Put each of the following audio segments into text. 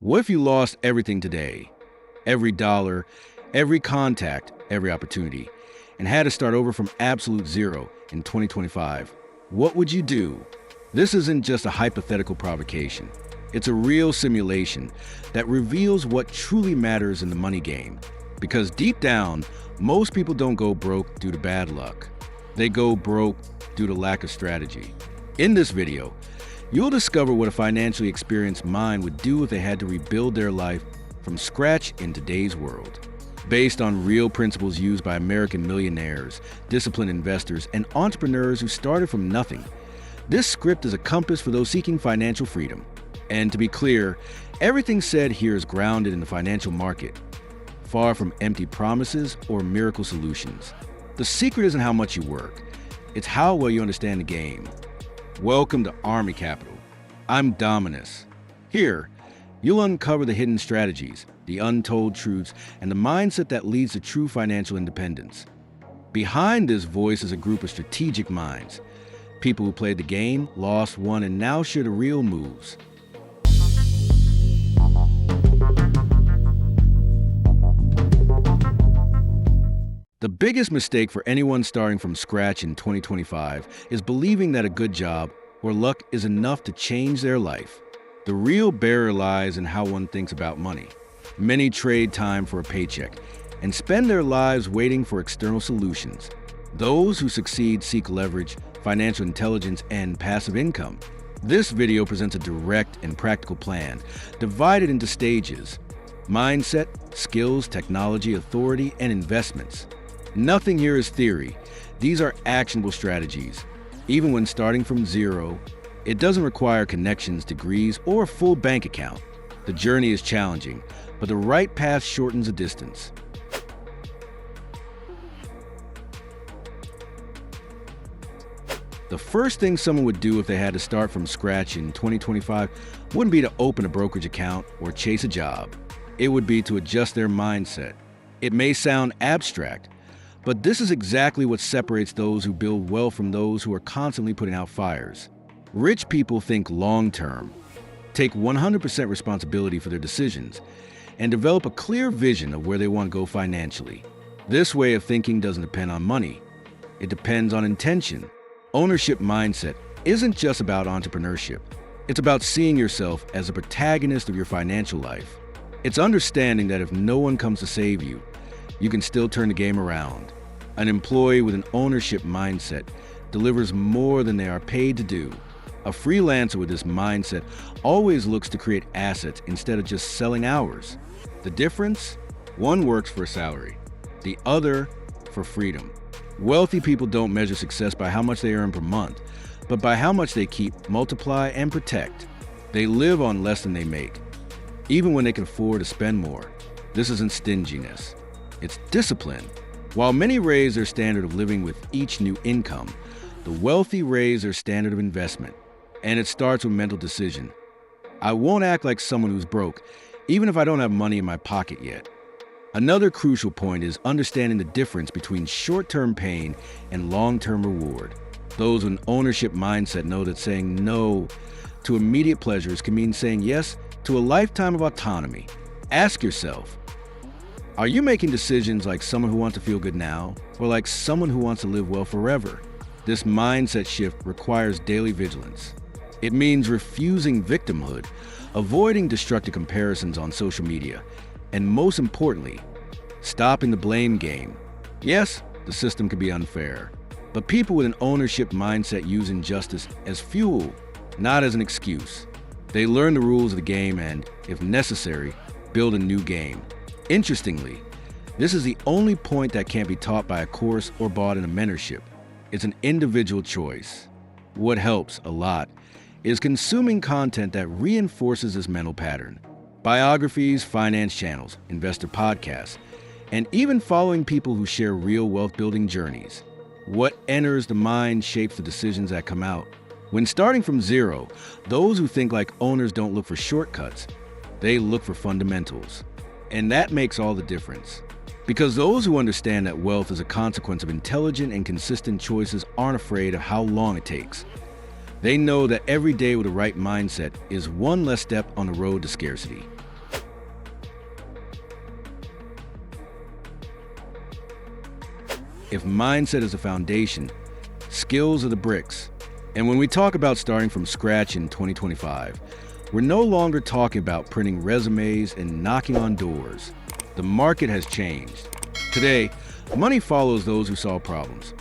What if you lost everything today? Every dollar, every contact, every opportunity, and had to start over from absolute zero in 2025? What would you do? This isn't just a hypothetical provocation. It's a real simulation that reveals what truly matters in the money game. Because deep down, most people don't go broke due to bad luck. They go broke due to lack of strategy. In this video, you'll discover what a financially experienced mind would do if they had to rebuild their life from scratch in today's world. Based on real principles used by American millionaires, disciplined investors, and entrepreneurs who started from nothing, this script is a compass for those seeking financial freedom. And to be clear, everything said here is grounded in the financial market, far from empty promises or miracle solutions. The secret isn't how much you work, it's how well you understand the game. Welcome to Army Capital. I'm Dominus. Here, you'll uncover the hidden strategies, the untold truths, and the mindset that leads to true financial independence. Behind this voice is a group of strategic minds, people who played the game, lost, won, and now share the real moves. The biggest mistake for anyone starting from scratch in 2025 is believing that a good job or luck is enough to change their life. The real barrier lies in how one thinks about money. Many trade time for a paycheck and spend their lives waiting for external solutions. Those who succeed seek leverage, financial intelligence, and passive income. This video presents a direct and practical plan, divided into stages: mindset, skills, technology, authority, and investments. Nothing here is theory. These are actionable strategies. Even when starting from zero, it doesn't require connections, degrees, or a full bank account. The journey is challenging, but the right path shortens the distance. The first thing someone would do if they had to start from scratch in 2025 wouldn't be to open a brokerage account or chase a job. It would be to adjust their mindset. It may sound abstract, but this is exactly what separates those who build wealth from those who are constantly putting out fires. Rich people think long-term, take 100% responsibility for their decisions, and develop a clear vision of where they want to go financially. This way of thinking doesn't depend on money. It depends on intention. Ownership mindset isn't just about entrepreneurship. It's about seeing yourself as a protagonist of your financial life. It's understanding that if no one comes to save you, you can still turn the game around. An employee with an ownership mindset delivers more than they are paid to do. A freelancer with this mindset always looks to create assets instead of just selling hours. The difference? One works for a salary, the other for freedom. Wealthy people don't measure success by how much they earn per month, but by how much they keep, multiply, and protect. They live on less than they make, even when they can afford to spend more. This isn't stinginess. It's discipline. While many raise their standard of living with each new income, the wealthy raise their standard of investment. And it starts with mental decision. I won't act like someone who's broke, even if I don't have money in my pocket yet. Another crucial point is understanding the difference between short-term pain and long-term reward. Those with an ownership mindset know that saying no to immediate pleasures can mean saying yes to a lifetime of autonomy. Ask yourself, are you making decisions like someone who wants to feel good now, or like someone who wants to live well forever? This mindset shift requires daily vigilance. It means refusing victimhood, avoiding destructive comparisons on social media, and most importantly, stopping the blame game. Yes, the system can be unfair, but people with an ownership mindset use injustice as fuel, not as an excuse. They learn the rules of the game and, if necessary, build a new game. Interestingly, this is the only point that can't be taught by a course or bought in a mentorship. It's an individual choice. What helps a lot is consuming content that reinforces this mental pattern. Biographies, finance channels, investor podcasts, and even following people who share real wealth-building journeys. What enters the mind shapes the decisions that come out. When starting from zero, those who think like owners don't look for shortcuts. They look for fundamentals. And that makes all the difference. Because those who understand that wealth is a consequence of intelligent and consistent choices aren't afraid of how long it takes. They know that every day with the right mindset is one less step on the road to scarcity. If mindset is the foundation, skills are the bricks. And when we talk about starting from scratch in 2025, we're no longer talking about printing resumes and knocking on doors. The market has changed. Today, money follows those who solve problems,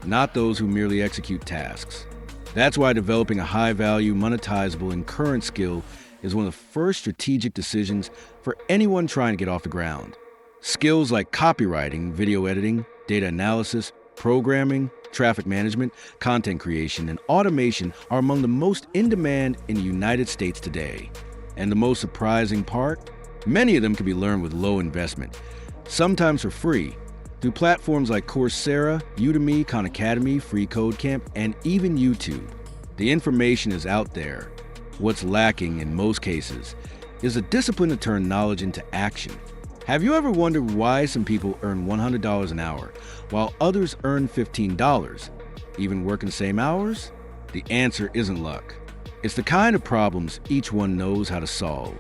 not those who merely execute tasks. That's why developing a high-value, monetizable, and current skill is one of the first strategic decisions for anyone trying to get off the ground. Skills like copywriting, video editing, data analysis, programming, traffic management, content creation, and automation are among the most in demand in the United States today. And the most surprising part? Many of them can be learned with low investment, sometimes for free, through platforms like Coursera, Udemy, Khan Academy, Free Code Camp, and even YouTube. The information is out there. What's lacking in most cases is a discipline to turn knowledge into action. Have you ever wondered why some people earn $100 an hour while others earn $15, even working the same hours? The answer isn't luck. It's the kind of problems each one knows how to solve.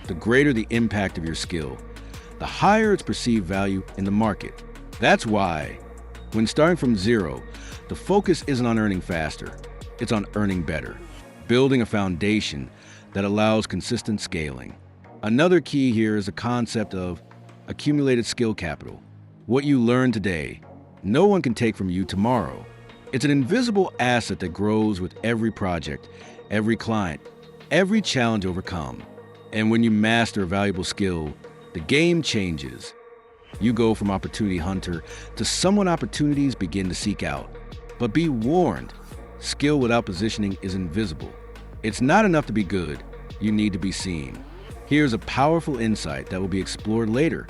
The greater the impact of your skill, the higher its perceived value in the market. That's why, when starting from zero, the focus isn't on earning faster, it's on earning better, building a foundation that allows consistent scaling. Another key here is the concept of accumulated skill capital. What you learn today, no one can take from you tomorrow. It's an invisible asset that grows with every project, every client, every challenge overcome. And when you master a valuable skill, the game changes. You go from opportunity hunter to someone opportunities begin to seek out. But be warned, skill without positioning is invisible. It's not enough to be good, you need to be seen. Here's a powerful insight that will be explored later: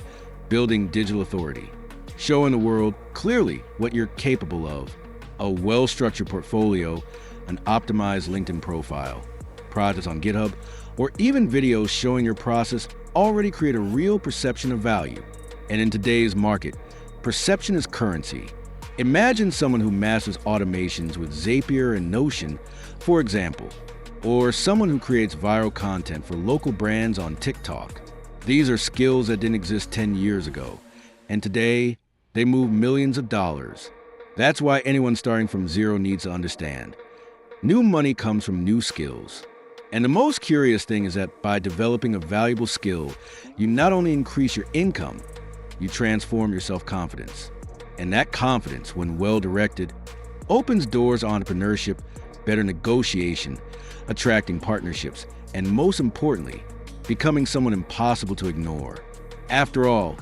building digital authority, showing the world clearly what you're capable of. A well-structured portfolio, an optimized LinkedIn profile, projects on GitHub, or even videos showing your process already create a real perception of value. And in today's market, perception is currency. Imagine someone who masters automations with Zapier and Notion, for example, or someone who creates viral content for local brands on TikTok. These are skills that didn't exist 10 years ago, and today they move millions of dollars. That's why anyone starting from zero needs to understand. New money comes from new skills. And the most curious thing is that by developing a valuable skill, you not only increase your income, you transform your self-confidence. And that confidence, when well-directed, opens doors to entrepreneurship, better negotiation, attracting partnerships, and most importantly, becoming someone impossible to ignore. After all,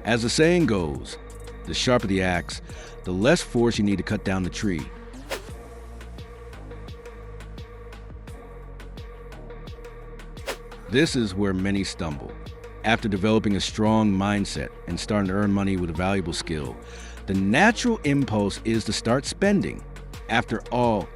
as the saying goes, the sharper the axe, the less force you need to cut down the tree. This is where many stumble. After developing a strong mindset and starting to earn money with a valuable skill, the natural impulse is to start spending. After all,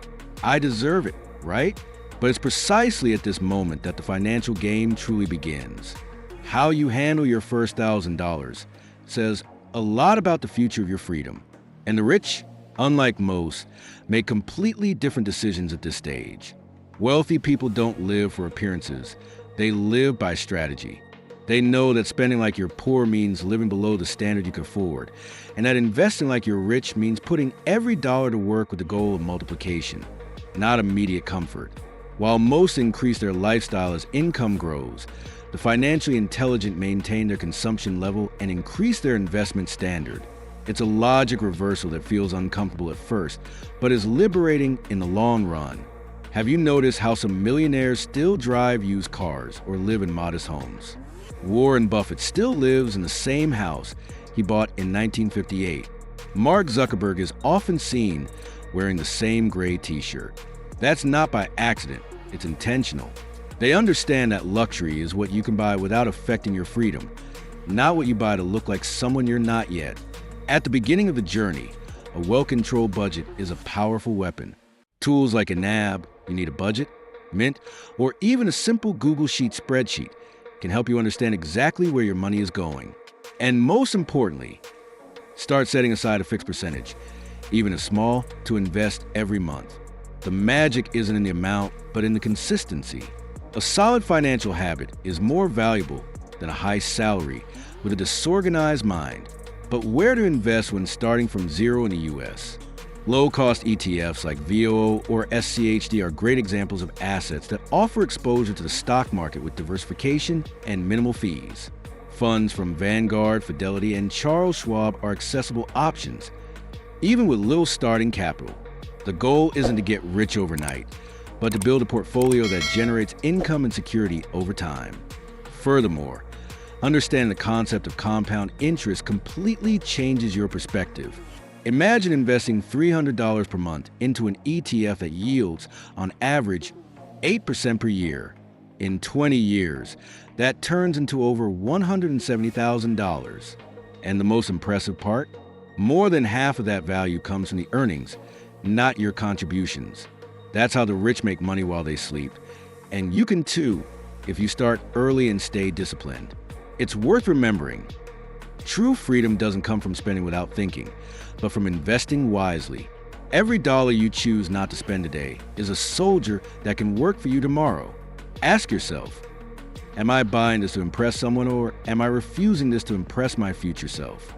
I deserve it, right? But it's precisely at this moment that the financial game truly begins. How you handle your first $1,000 says a lot about the future of your freedom. And the rich, unlike most, make completely different decisions at this stage. Wealthy people don't live for appearances. They live by strategy. They know that spending like you're poor means living below the standard you can afford, and that investing like you're rich means putting every dollar to work with the goal of multiplication, not immediate comfort. While most increase their lifestyle as income grows, the financially intelligent maintain their consumption level and increase their investment standard. It's a logic reversal that feels uncomfortable at first, but is liberating in the long run. Have you noticed how some millionaires still drive used cars or live in modest homes? Warren Buffett still lives in the same house he bought in 1958. Mark Zuckerberg is often seen wearing the same gray t-shirt. That's not by accident, it's intentional. They understand that luxury is what you can buy without affecting your freedom, not what you buy to look like someone you're not yet. At the beginning of the journey, a well-controlled budget is a powerful weapon. Tools like a NAB, you need a budget, Mint, or even a simple Google Sheet spreadsheet can help you understand exactly where your money is going. And most importantly, start setting aside a fixed percentage, even if small, to invest every month. The magic isn't in the amount, but in the consistency. A solid financial habit is more valuable than a high salary with a disorganized mind. But where to invest when starting from zero in the US? Low-cost ETFs like VOO or SCHD are great examples of assets that offer exposure to the stock market with diversification and minimal fees. Funds from Vanguard, Fidelity, and Charles Schwab are accessible options, even with little starting capital. The goal isn't to get rich overnight, but to build a portfolio that generates income and security over time. Furthermore, understanding the concept of compound interest completely changes your perspective. Imagine investing $300 per month into an ETF that yields, on average, 8% per year. In 20 years, that turns into over $170,000. And the most impressive part? More than half of that value comes from the earnings, not your contributions. That's how the rich make money while they sleep. And you can too, if you start early and stay disciplined. It's worth remembering. True freedom doesn't come from spending without thinking, but from investing wisely. Every dollar you choose not to spend today is a soldier that can work for you tomorrow. Ask yourself, am I buying this to impress someone, or am I refusing this to impress my future self?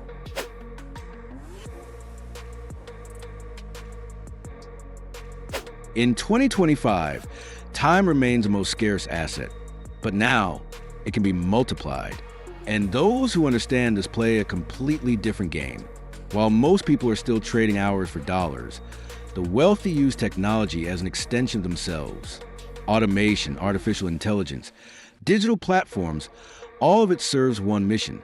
In 2025, time remains the most scarce asset, but now it can be multiplied. And those who understand this play a completely different game. While most people are still trading hours for dollars, the wealthy use technology as an extension of themselves. Automation, artificial intelligence, digital platforms, all of it serves one mission: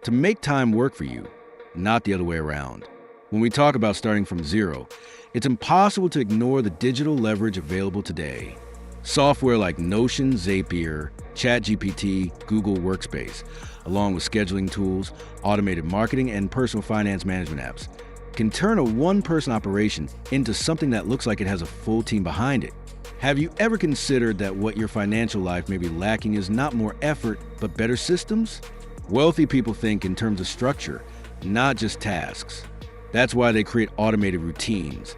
to make time work for you, not the other way around. When we talk about starting from zero, it's impossible to ignore the digital leverage available today. Software like Notion, Zapier, ChatGPT, Google Workspace, along with scheduling tools, automated marketing, and personal finance management apps, can turn a one-person operation into something that looks like it has a full team behind it. Have you ever considered that what your financial life may be lacking is not more effort, but better systems? Wealthy people think in terms of structure, not just tasks. That's why they create automated routines,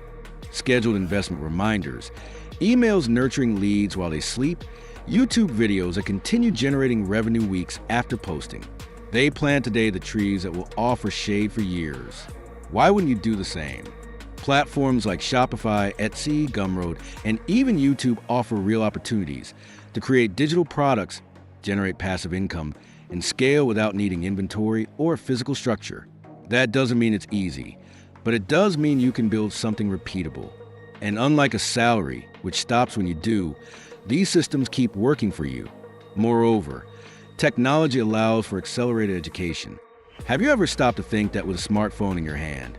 scheduled investment reminders, emails nurturing leads while they sleep, YouTube videos that continue generating revenue weeks after posting. They plant today the trees that will offer shade for years. Why wouldn't you do the same? Platforms like Shopify, Etsy, Gumroad, and even YouTube offer real opportunities to create digital products, generate passive income, and scale without needing inventory or physical structure. That doesn't mean it's easy, but it does mean you can build something repeatable. And unlike a salary, which stops when you do, these systems keep working for you. Moreover, technology allows for accelerated education. Have you ever stopped to think that with a smartphone in your hand,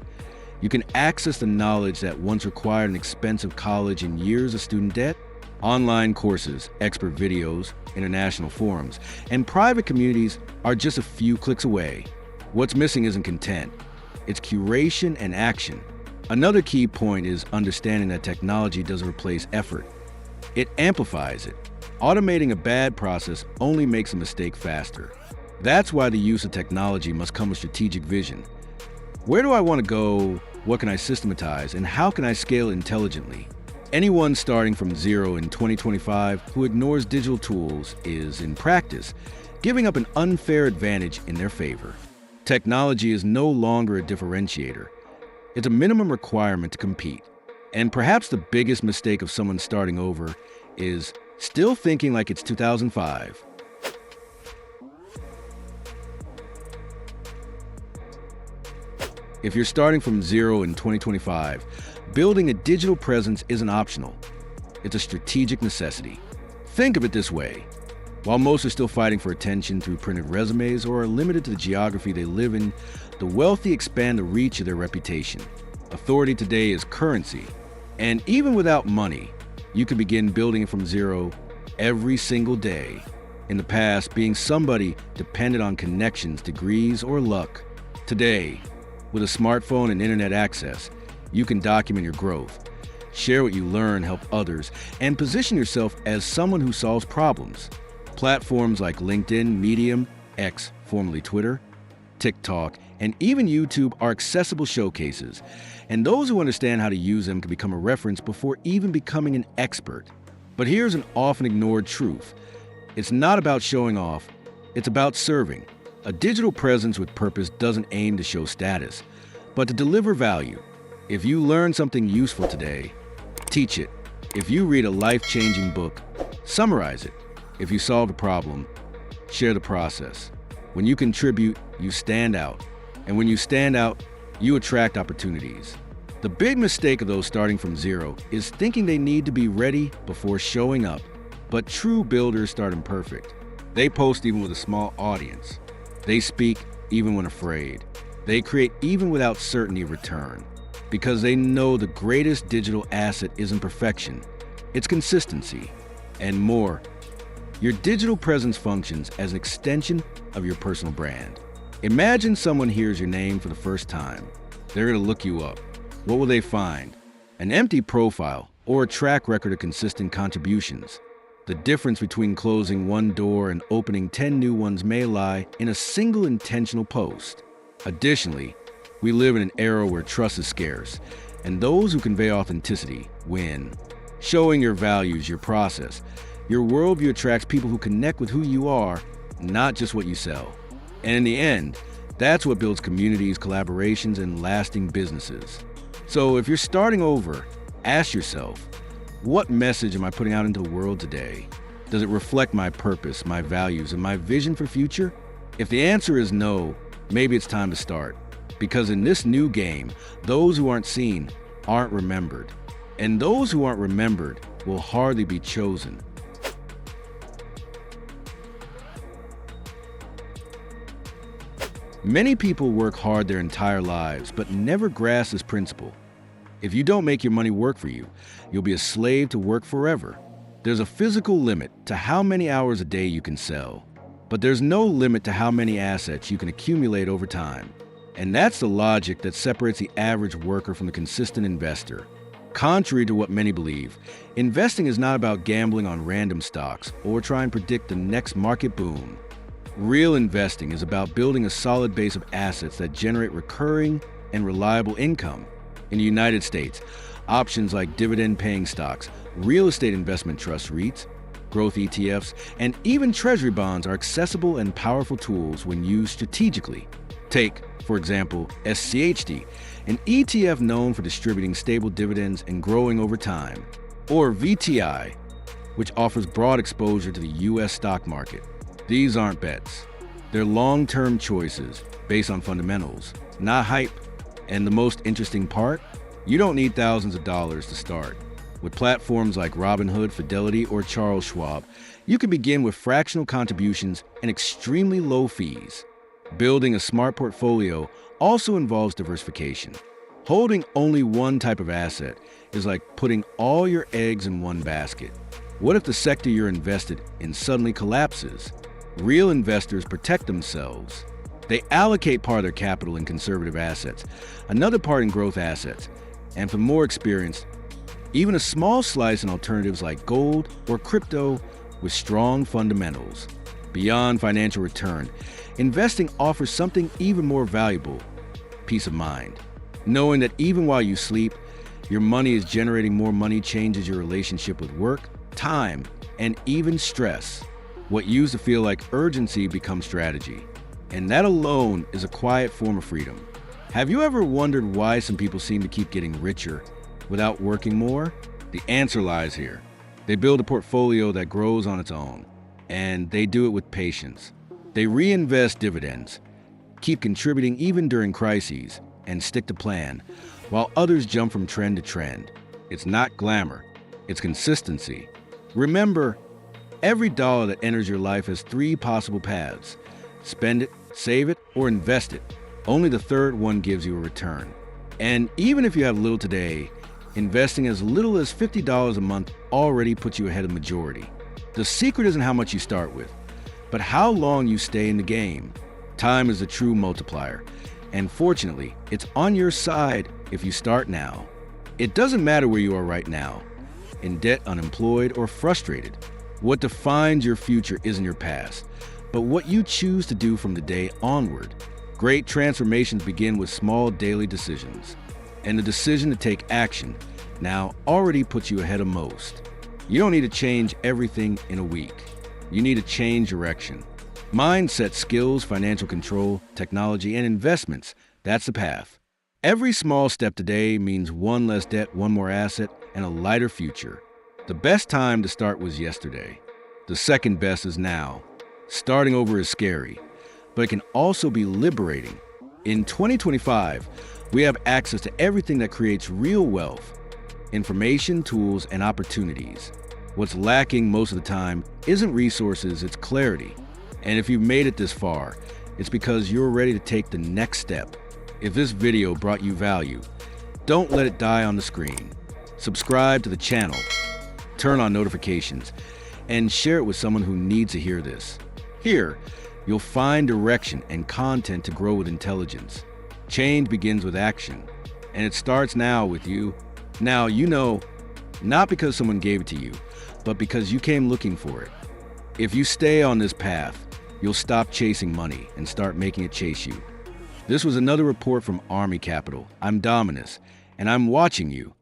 you can access the knowledge that once required an expensive college and years of student debt? Online courses, expert videos, international forums, and private communities are just a few clicks away. What's missing isn't content, it's curation and action. Another key point is understanding that technology doesn't replace effort. It amplifies it. Automating a bad process only makes a mistake faster. That's why the use of technology must come with strategic vision. Where do I want to go? What can I systematize? And how can I scale intelligently? Anyone starting from zero in 2025 who ignores digital tools is, in practice, giving up an unfair advantage in their favor. Technology is no longer a differentiator. It's a minimum requirement to compete. And perhaps the biggest mistake of someone starting over is still thinking like it's 2005. If you're starting from zero in 2025, building a digital presence isn't optional. It's a strategic necessity. Think of it this way. While most are still fighting for attention through printed resumes or are limited to the geography they live in, the wealthy expand the reach of their reputation. Authority today is currency. And even without money, you can begin building it from zero every single day. In the past, being somebody depended on connections, degrees, or luck. Today, with a smartphone and internet access, you can document your growth, share what you learn, help others, and position yourself as someone who solves problems. Platforms like LinkedIn, Medium, X, formerly Twitter, TikTok, and even YouTube are accessible showcases, and those who understand how to use them can become a reference before even becoming an expert. But here's an often ignored truth. It's not about showing off, it's about serving. A digital presence with purpose doesn't aim to show status, but to deliver value. If you learn something useful today, teach it. If you read a life-changing book, summarize it. If you solve a problem, share the process. When you contribute, you stand out. And when you stand out, you attract opportunities. The big mistake of those starting from zero is thinking they need to be ready before showing up. But true builders start imperfect. They post even with a small audience. They speak even when afraid. They create even without certainty of return. Because they know the greatest digital asset isn't perfection, it's consistency. And more, your digital presence functions as an extension of your personal brand. Imagine someone hears your name for the first time. They're going to look you up. What will they find? An empty profile or a track record of consistent contributions. The difference between closing one door and opening 10 new ones may lie in a single intentional post. Additionally, we live in an era where trust is scarce, and those who convey authenticity win. Showing your values, your process, your worldview attracts people who connect with who you are, not just what you sell. And in the end, that's what builds communities, collaborations, and lasting businesses. So if you're starting over, ask yourself, what message am I putting out into the world today? Does it reflect my purpose, my values, and my vision for future? If the answer is no, maybe it's time to start. Because in this new game, those who aren't seen aren't remembered. And those who aren't remembered will hardly be chosen. Many people work hard their entire lives, but never grasp this principle. If you don't make your money work for you, you'll be a slave to work forever. There's a physical limit to how many hours a day you can sell, but there's no limit to how many assets you can accumulate over time. And that's the logic that separates the average worker from the consistent investor. Contrary to what many believe, investing is not about gambling on random stocks or trying to predict the next market boom. Real investing is about building a solid base of assets that generate recurring and reliable income. In the United States, options like dividend-paying stocks, real estate investment trust REITs, growth ETFs, and even treasury bonds are accessible and powerful tools when used strategically. Take, for example, SCHD, an ETF known for distributing stable dividends and growing over time, or VTI, which offers broad exposure to the U.S. stock market. These aren't bets. They're long-term choices based on fundamentals, not hype. And the most interesting part? You don't need thousands of dollars to start. With platforms like Robinhood, Fidelity, or Charles Schwab, you can begin with fractional contributions and extremely low fees. Building a smart portfolio also involves diversification. Holding only one type of asset is like putting all your eggs in one basket. What if the sector you're invested in suddenly collapses? Real investors protect themselves. They allocate part of their capital in conservative assets, another part in growth assets, and for more experienced, even a small slice in alternatives like gold or crypto with strong fundamentals. Beyond financial return, investing offers something even more valuable: peace of mind. Knowing that even while you sleep, your money is generating more money changes your relationship with work, time, and even stress. What used to feel like urgency becomes strategy. And that alone is a quiet form of freedom. Have you ever wondered why some people seem to keep getting richer without working more? The answer lies here. They build a portfolio that grows on its own, and they do it with patience. They reinvest dividends, keep contributing even during crises, and stick to plan, while others jump from trend to trend. It's not glamour, it's consistency. Remember, every dollar that enters your life has three possible paths: spend it, save it, or invest it. Only the third one gives you a return. And even if you have little today, investing as little as $50 a month already puts you ahead of the majority. The secret isn't how much you start with, but how long you stay in the game. Time is the true multiplier, and fortunately, it's on your side if you start now. It doesn't matter where you are right now, in debt, unemployed, or frustrated. What defines your future isn't your past, but what you choose to do from the day onward. Great transformations begin with small daily decisions, and the decision to take action now already puts you ahead of most. You don't need to change everything in a week. You need to change direction. Mindset, skills, financial control, technology, and investments. That's the path. Every small step today means one less debt, one more asset, and a lighter future. The best time to start was yesterday. The second best is now. Starting over is scary, but it can also be liberating. In 2025, we have access to everything that creates real wealth: information, tools, and opportunities. What's lacking most of the time isn't resources, it's clarity. And if you've made it this far, it's because you're ready to take the next step. If this video brought you value, don't let it die on the screen. Subscribe to the channel, turn on notifications, and share it with someone who needs to hear this. Here, you'll find direction and content to grow with intelligence. Change begins with action, and it starts now with you. Now you know, not because someone gave it to you, but because you came looking for it. If you stay on this path, you'll stop chasing money and start making it chase you. This was another report from Army Capital. I'm Dominus, and I'm watching you.